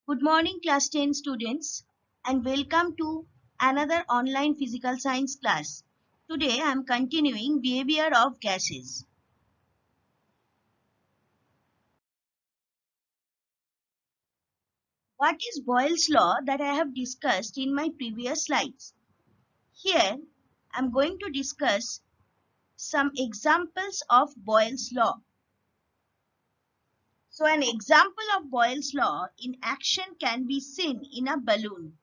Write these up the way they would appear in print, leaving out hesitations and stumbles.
Good morning, class 10 students, and welcome to another online physical science class. Today I am continuing behavior of gases. What is Boyle's law that I have discussed in my previous slides? Here I am going to discuss some examples of Boyle's law. So an example of Boyle's law in action can be seen in a balloon.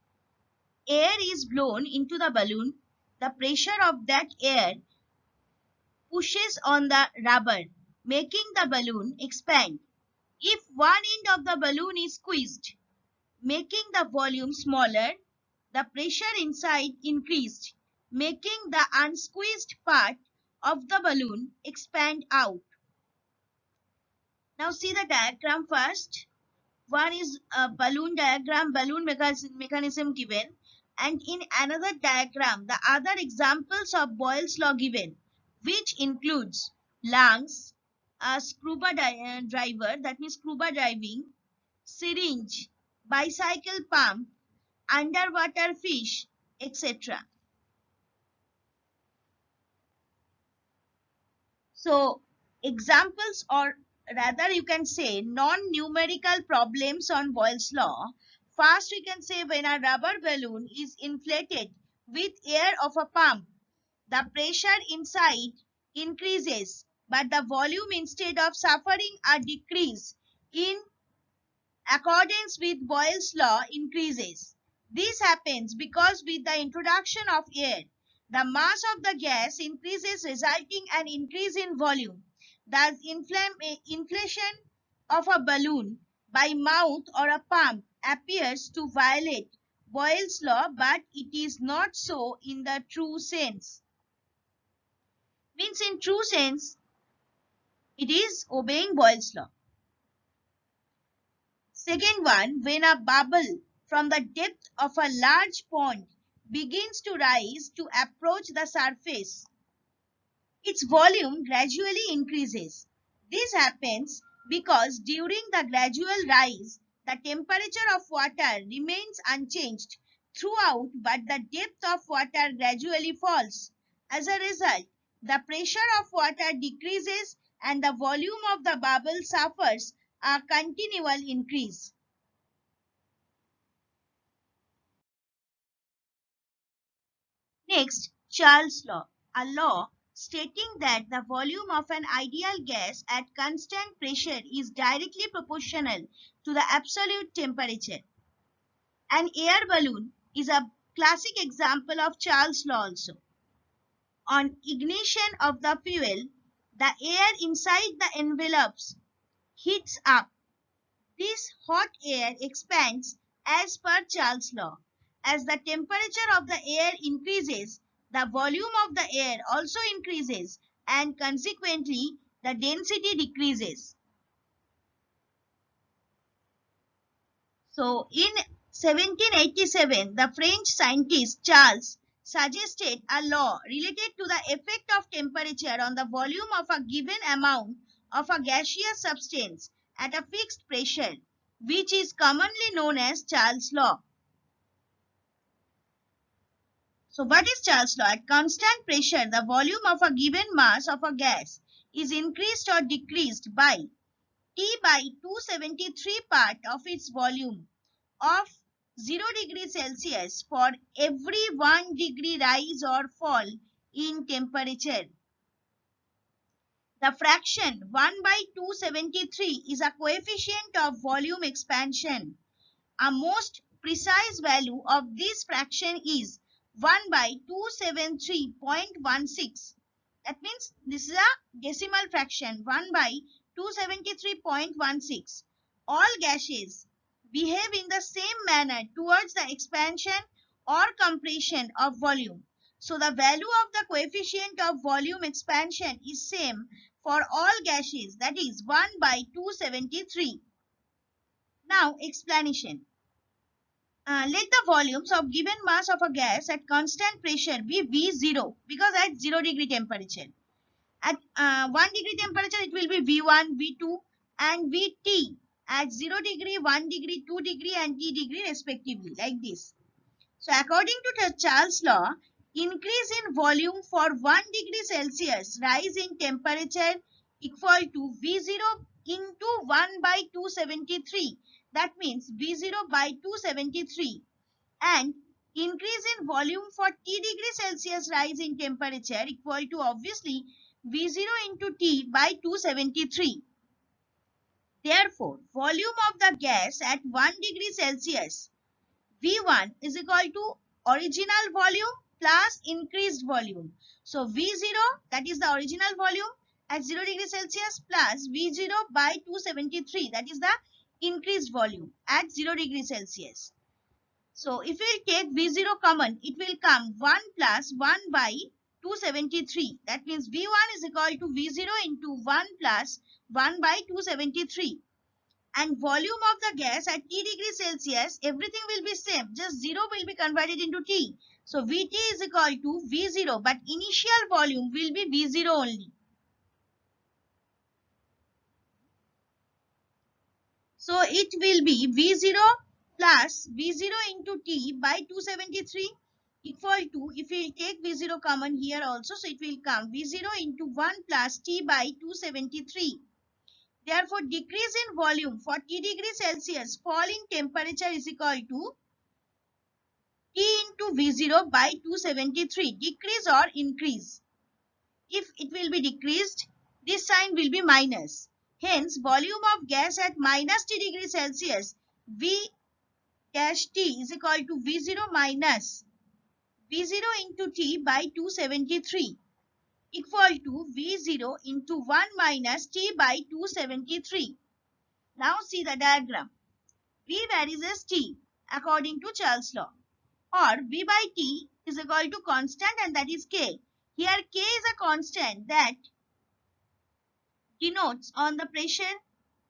Air is blown into the balloon. The pressure of that air pushes on the rubber, making the balloon expand. If one end of the balloon is squeezed, making the volume smaller, the pressure inside increased, making the unsqueezed part of the balloon expand out. Now see the diagram first. One is a balloon diagram, balloon mechanism given, and in another diagram, the other examples of Boyle's law given, which includes lungs, a scuba driver, that means scuba diving, syringe, bicycle pump, underwater fish, etc. So, examples, or rather you can say non-numerical problems on Boyle's law. First, we can say when a rubber balloon is inflated with air of a pump, the pressure inside increases, but the volume, instead of suffering a decrease in accordance with Boyle's law, increases. This happens because with the introduction of air, the mass of the gas increases, resulting an increase in volume. Thus, inflation of a balloon by mouth or a pump appears to violate Boyle's law, but it is not so in the true sense. Means in true sense, it is obeying Boyle's law. Second one, when a bubble from the depth of a large pond begins to rise to approach the surface, its volume gradually increases. This happens because during the gradual rise, the temperature of water remains unchanged throughout, but the depth of water gradually falls. As a result, the pressure of water decreases and the volume of the bubble suffers a continual increase. Next, Charles' law, a law stating that the volume of an ideal gas at constant pressure is directly proportional to the absolute temperature. An air balloon is a classic example of Charles' law also. On ignition of the fuel, the air inside the envelopes heats up. This hot air expands as per Charles' law. As the temperature of the air increases, the volume of the air also increases and consequently the density decreases. So in 1787, the French scientist Charles suggested a law related to the effect of temperature on the volume of a given amount of a gaseous substance at a fixed pressure, which is commonly known as Charles' law. So what is Charles' law? At constant pressure, the volume of a given mass of a gas is increased or decreased by T by 273 part of its volume of 0 degree Celsius for every 1 degree rise or fall in temperature. The fraction 1 by 273 is a coefficient of volume expansion. A most precise value of this fraction is 1 by 273.16. That means this is a decimal fraction, 1 by 273.16. All gases behave in the same manner towards the expansion or compression of volume. So the value of the coefficient of volume expansion is same for all gases, that is 1 by 273. Now explanation. Let the volumes of given mass of a gas at constant pressure be V0, because at 0 degree temperature. At 1 degree temperature it will be V1, V2 and Vt, at 0 degree, 1 degree, 2 degree and t degree respectively, like this. So according to the Charles law, increase in volume for 1 degree Celsius rise in temperature equal to V0 into 1 by 273. That means V0 by 273. And increase in volume for T degree Celsius rise in temperature equal to obviously V0 into T by 273. Therefore, volume of the gas at 1 degree Celsius V1 is equal to original volume plus increased volume. So V0, that is the original volume at 0 degree Celsius, plus V0 by 273, that is the increased volume at 0 degree Celsius. So if we take V0 common, it will come 1 plus 1 by 273. That means V1 is equal to V0 into 1 plus 1 by 273. And volume of the gas at T degree Celsius, everything will be same, just 0 will be converted into T. So Vt is equal to V0, but initial volume will be V0 only. So it will be V0 plus V0 into T by 273 equal to, if we take V0 common here also, so it will come V0 into 1 plus T by 273. Therefore, decrease in volume for T degree Celsius, fall in temperature is equal to T into V0 by 273. Decrease or increase. If it will be decreased, this sign will be minus. Hence, volume of gas at minus T degree Celsius, V dash T is equal to V0 minus V0 into T by 273 equal to V0 into 1 minus T by 273. Now see the diagram. V varies as T according to Charles law, or V by T is equal to constant, and that is K. Here K is a constant that denotes on the pressure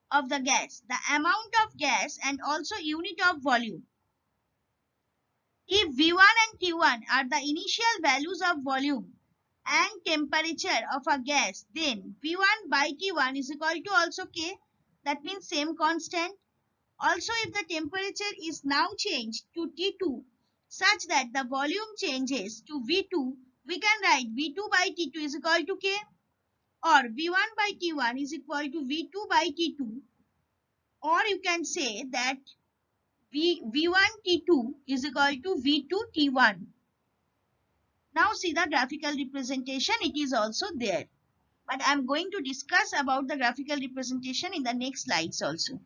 of the gas, the amount of gas and also unit of volume. If V1 and T1 are the initial values of volume and temperature of a gas, then V1 by T1 is equal to also K. That means same constant. Also, if the temperature is now changed to T2 such that the volume changes to V2, we can write V2 by T2 is equal to K, or V1 by T1 is equal to V2 by T2, or you can say that V1 T2 is equal to V2 T1. Now see the graphical representation, it is also there. But I am going to discuss about the graphical representation in the next slides also.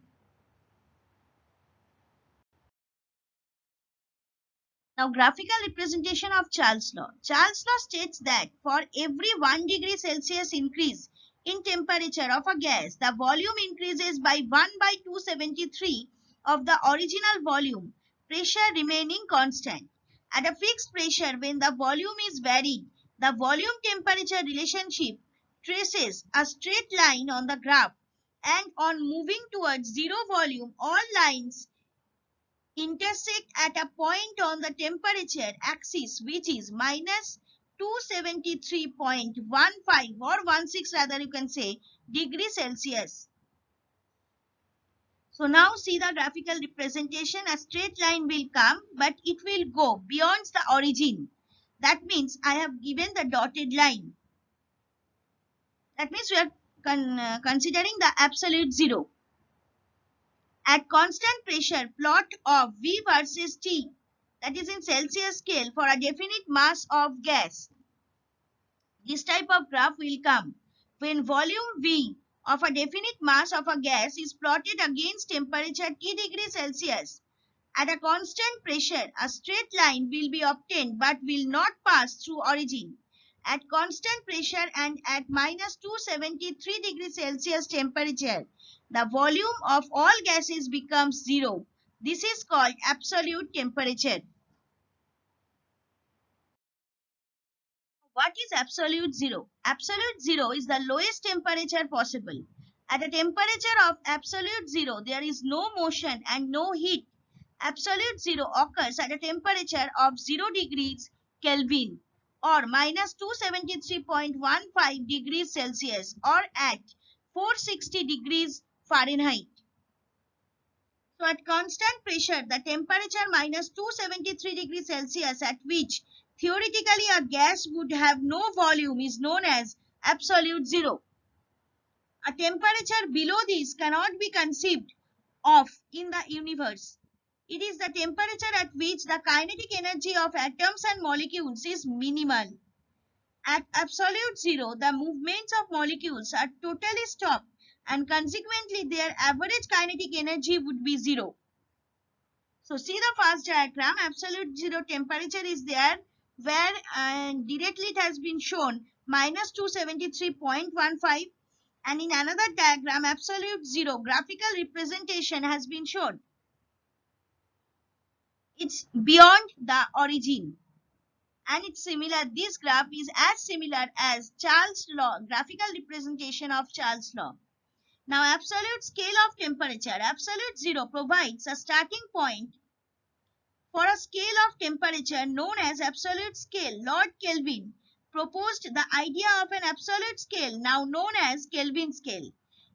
Now, graphical representation of Charles law. Charles law states that for every 1 degree Celsius increase in temperature of a gas, the volume increases by 1 by 273 of the original volume, pressure remaining constant. At a fixed pressure, when the volume is varied, the volume temperature relationship traces a straight line on the graph, and on moving towards zero volume, all lines intersect at a point on the temperature axis, which is minus 273.15 or 16 rather you can say degrees Celsius. So now see the graphical representation. A straight line will come, but it will go beyond the origin. That means I have given the dotted line. That means we are considering the absolute zero. At constant pressure, plot of V versus T, that is in Celsius scale, for a definite mass of gas. This type of graph will come when volume V of a definite mass of a gas is plotted against temperature T degrees Celsius. At a constant pressure, a straight line will be obtained but will not pass through origin. At constant pressure and at minus 273 degrees Celsius temperature, the volume of all gases becomes zero. This is called absolute temperature. What is absolute zero? Absolute zero is the lowest temperature possible. At a temperature of absolute zero, there is no motion and no heat. Absolute zero occurs at a temperature of 0 degrees Kelvin or minus 273.15 degrees Celsius or at 460 degrees Fahrenheit. So at constant pressure, the temperature minus 273 degrees Celsius at which theoretically a gas would have no volume is known as absolute zero. A temperature below this cannot be conceived of in the universe. It is the temperature at which the kinetic energy of atoms and molecules is minimal. At absolute zero, the movements of molecules are totally stopped and consequently their average kinetic energy would be zero. So see the first diagram, absolute zero temperature is there where directly it has been shown minus 273.15, and in another diagram absolute zero graphical representation has been shown. It's beyond the origin. And it's similar, this graph is as similar as Charles' law, graphical representation of Charles' law. Now absolute scale of temperature, absolute zero provides a starting point for a scale of temperature known as absolute scale. Lord Kelvin proposed the idea of an absolute scale now known as Kelvin scale.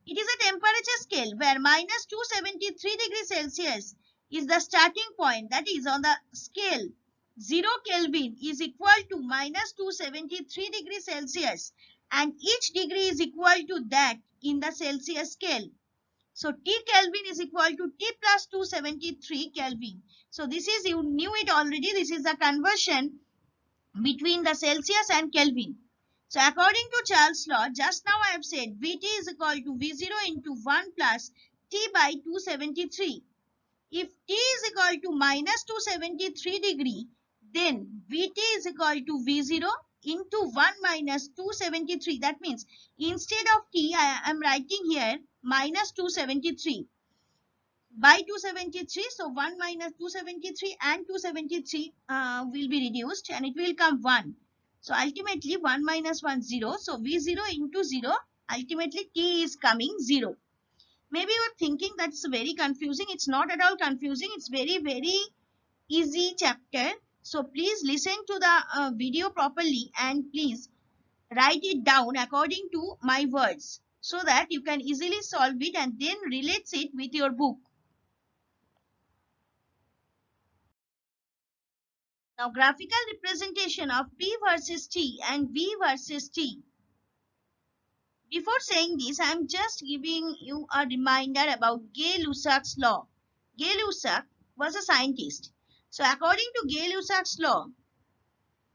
It is a temperature scale where minus 273 degrees Celsius is the starting point, that is on the scale 0 Kelvin is equal to minus 273 degrees Celsius and each degree is equal to that in the Celsius scale. So T Kelvin is equal to T plus 273 Kelvin. So this is, you knew it already, this is the conversion between the Celsius and Kelvin. So according to Charles' law, just now I have said Vt is equal to V0 into 1 plus T by 273. If T is equal to minus 273 degree, then Vt is equal to V0 into 1 minus 273. That means instead of T, I am writing here minus 273 by 273. So 1 minus 273 and 273 will be reduced and it will come 1. So ultimately 1 minus 1 0. So V0 into 0, ultimately T is coming 0. Maybe you are thinking that's very confusing. It's not at all confusing. It's very easy chapter. So please listen to the video properly and please write it down according to my words so that you can easily solve it and then relate it with your book. Now graphical representation of P versus T and V versus T. Before saying this, I am just giving you a reminder about Gay-Lussac's law. Gay-Lussac was a scientist. So according to Gay-Lussac's law,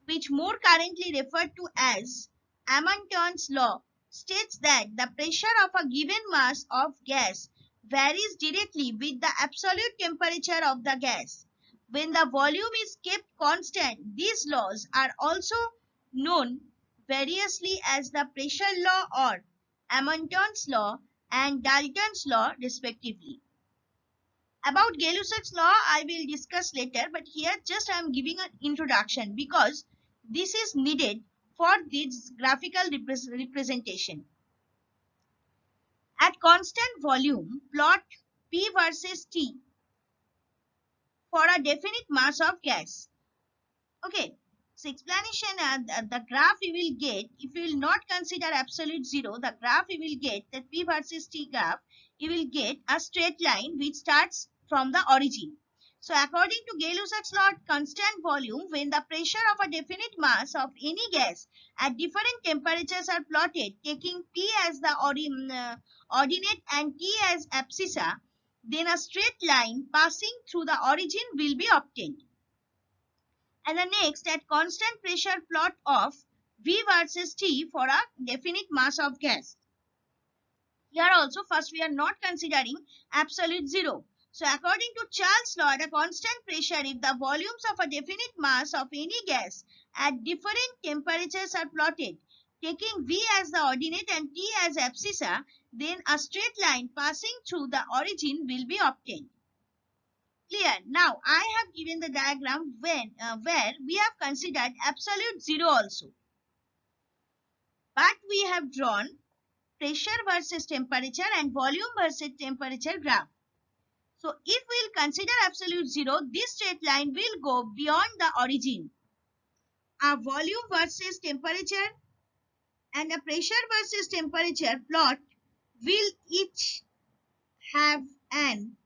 which more currently referred to as Amonton's law, states that the pressure of a given mass of gas varies directly with the absolute temperature of the gas. When the volume is kept constant, these laws are also known variously as the pressure law or Amonton's law and Dalton's law respectively. About Gay-Lussac's law I will discuss later, but here just I am giving an introduction because this is needed for this graphical representation. At constant volume, plot P versus T for a definite mass of gas. Okay, so explanation, the graph you will get, if you will not consider absolute zero, the graph you will get, the P versus T graph, you will get a straight line which starts from the origin. So according to Gay-Lussac's law, at constant volume, when the pressure of a definite mass of any gas at different temperatures are plotted, taking P as the ordinate and T as abscissa, then a straight line passing through the origin will be obtained. And the next, at constant pressure, plot of V versus T for a definite mass of gas. Here also first we are not considering absolute zero. So according to Charles' law, at a constant pressure, if the volumes of a definite mass of any gas at different temperatures are plotted, taking V as the ordinate and T as abscissa, then a straight line passing through the origin will be obtained. Clear? Now I have given the diagram where we have considered absolute zero also. But we have drawn pressure versus temperature and volume versus temperature graph. So if we will consider absolute zero, this straight line will go beyond the origin. A volume versus temperature and a pressure versus temperature plot will each have an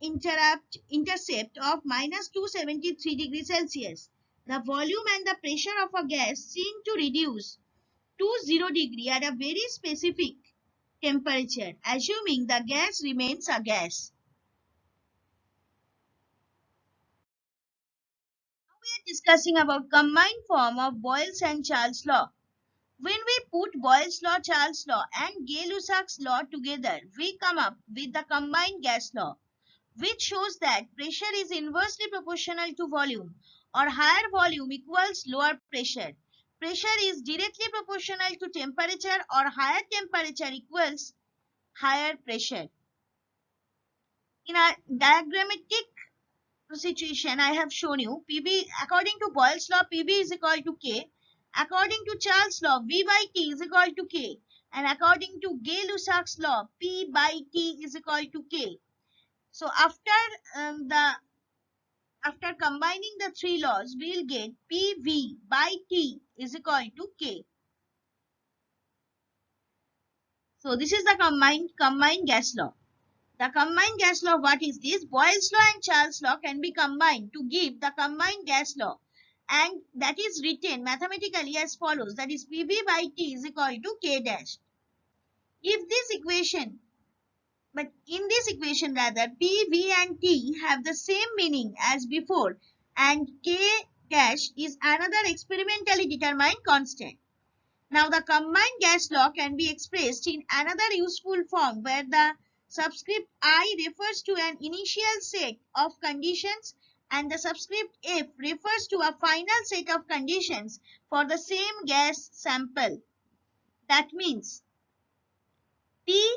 intercept of minus 273 degrees Celsius. The volume and the pressure of a gas seem to reduce to 0 degree at a very specific temperature, assuming the gas remains a gas. Now we are discussing about combined form of Boyle's and Charles' law. When we put Boyle's law, Charles' law and Gay-Lussac's law together, we come up with the combined gas law, which shows that pressure is inversely proportional to volume, or higher volume equals lower pressure. Pressure is directly proportional to temperature, or higher temperature equals higher pressure. In a diagrammatic situation, I have shown you PV according to Boyle's law, PV is equal to K. According to Charles' law, V by T is equal to K. And according to Gay-Lussac's law, P by T is equal to K. So after combining the three laws, we will get PV by T is equal to K. So this is the combined gas law. The combined gas law, what is this? Boyle's law and Charles' law can be combined to give the combined gas law. And that is written mathematically as follows. That is PV by T is equal to K dash. In this equation, P, V and T have the same meaning as before, and K dash is another experimentally determined constant. Now the combined gas law can be expressed in another useful form where the subscript I refers to an initial set of conditions and the subscript F refers to a final set of conditions for the same gas sample. That means P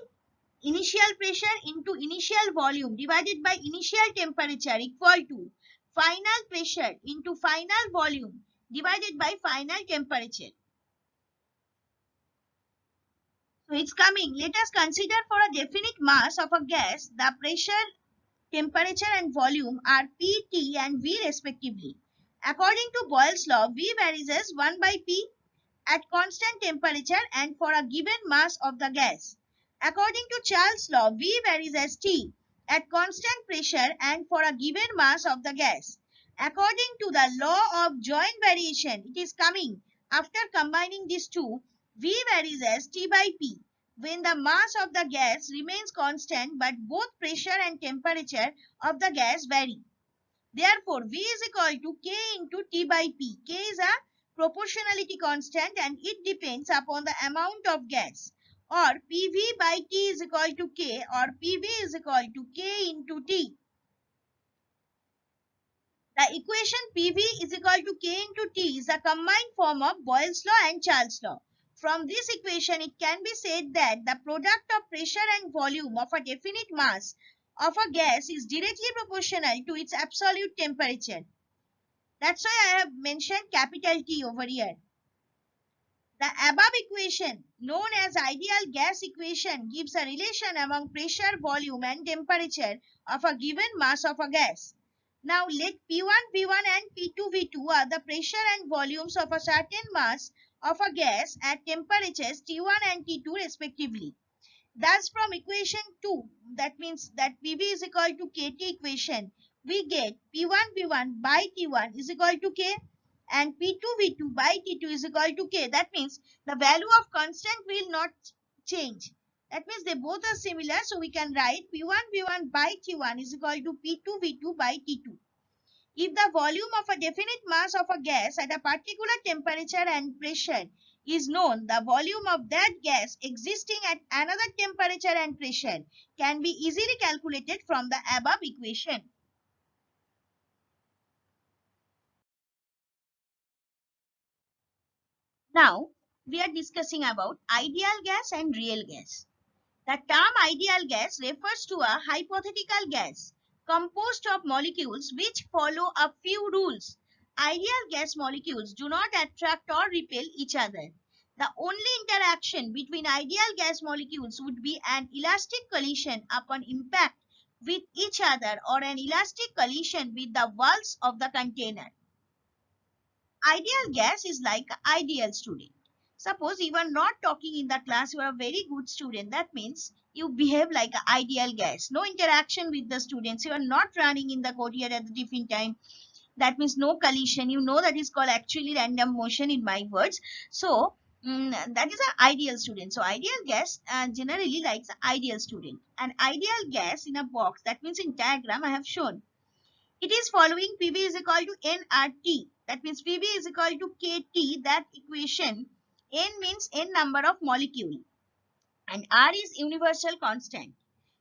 initial pressure into initial volume divided by initial temperature equal to final pressure into final volume divided by final temperature. So it's coming. Let us consider for a definite mass of a gas, the pressure, temperature and volume are P, T and V respectively. According to Boyle's law, V varies as 1 by P at constant temperature and for a given mass of the gas. According to Charles' law, V varies as T at constant pressure and for a given mass of the gas. According to the law of joint variation, it is coming after combining these two. V varies as T by P when the mass of the gas remains constant but both pressure and temperature of the gas vary. Therefore, V is equal to K into T by P. K is a proportionality constant and it depends upon the amount of gas. Or PV by T is equal to K or PV is equal to K into T. The equation PV is equal to K into T is a combined form of Boyle's law and Charles' law. From this equation, it can be said that the product of pressure and volume of a definite mass of a gas is directly proportional to its absolute temperature. That's why I have mentioned capital T over here. The above equation, known as ideal gas equation, gives a relation among pressure, volume and temperature of a given mass of a gas. Now let P1 V1 and P2 V2 are the pressure and volumes of a certain mass of a gas at temperatures T1 and T2 respectively. Thus from equation 2, that means that PV is equal to KT equation, we get P1 V1 by T1 is equal to K and P2 V2 by T2 is equal to K. That means the value of constant will not change. That means they both are similar. So we can write P1 V1 by T1 is equal to P2 V2 by T2. If the volume of a definite mass of a gas at a particular temperature and pressure is known, the volume of that gas existing at another temperature and pressure can be easily calculated from the above equation. Now, we are discussing about ideal gas and real gas. The term ideal gas refers to a hypothetical gas composed of molecules which follow a few rules. Ideal gas molecules do not attract or repel each other. The only interaction between ideal gas molecules would be an elastic collision upon impact with each other or an elastic collision with the walls of the container. Ideal gas is like an ideal student. Suppose you are not talking in the class, you are a very good student. That means you behave like an ideal guest. No interaction with the students. You are not running in the courtyard at the tiffin time. That means no collision. You know that is called actually random motion in my words. So that is an ideal student. So ideal guest generally likes an ideal student. An ideal guest in a box, that means in diagram I have shown. It is following PV is equal to nRT. That means PV is equal to KT. That equation, N means N number of molecule and R is universal constant.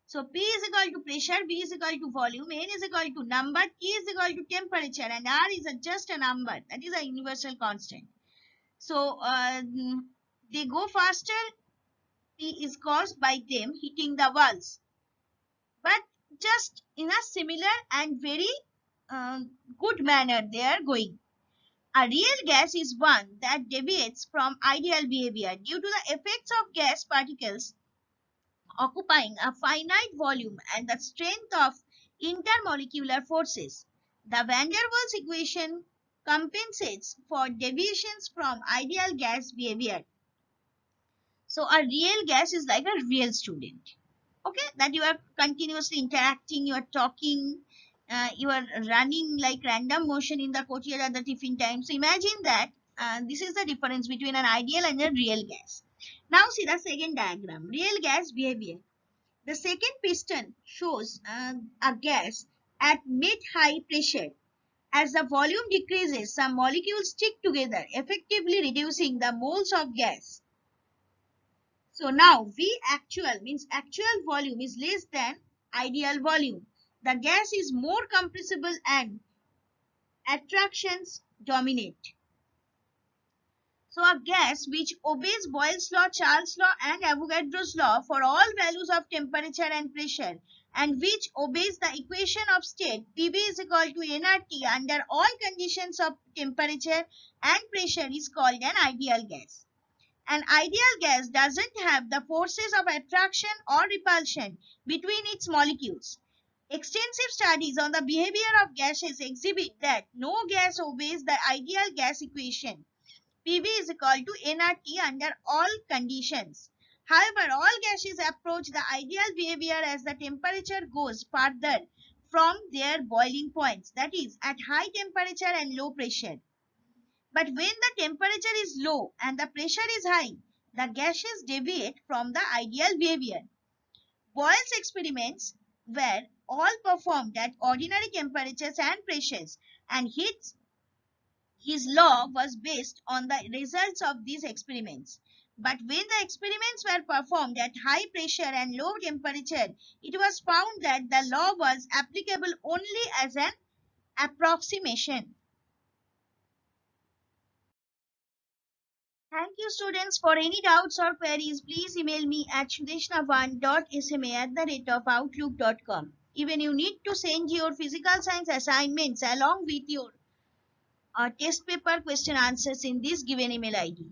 So P is equal to pressure, V is equal to volume, N is equal to number, T is equal to temperature, and R is just a number. That is a universal constant. So they go faster. P is caused by them hitting the walls, but just in a similar and very good manner they are going. A real gas is one that deviates from ideal behavior due to the effects of gas particles occupying a finite volume and the strength of intermolecular forces. The van der Waals equation compensates for deviations from ideal gas behavior. So a real gas is like a real student. Okay, that you are continuously interacting, you are talking, you are running like random motion in the courtyard at the tiffin time. So imagine that this is the difference between an ideal and a real gas. Now see the second diagram, real gas behavior. The second piston shows a gas at mid-high pressure. As the volume decreases, some molecules stick together, effectively reducing the moles of gas. So now V actual means actual volume is less than ideal volume. The gas is more compressible and attractions dominate. So a gas which obeys Boyle's law, Charles' law and Avogadro's law for all values of temperature and pressure, and which obeys the equation of state PV is equal to nRT under all conditions of temperature and pressure is called an ideal gas. An ideal gas doesn't have the forces of attraction or repulsion between its molecules. Extensive studies on the behavior of gases exhibit that no gas obeys the ideal gas equation. PV is equal to nRT under all conditions. However, all gases approach the ideal behavior as the temperature goes further from their boiling points, that is, at high temperature and low pressure. But when the temperature is low and the pressure is high, the gases deviate from the ideal behavior. Boyle's experiments were all performed at ordinary temperatures and pressures, and his law was based on the results of these experiments. But when the experiments were performed at high pressure and low temperature, it was found that the law was applicable only as an approximation. Thank you, students. For any doubts or queries, please email me at shudeshna1.sma@outlook.com. Even you need to send your physical science assignments along with your test paper question answers in this given email ID.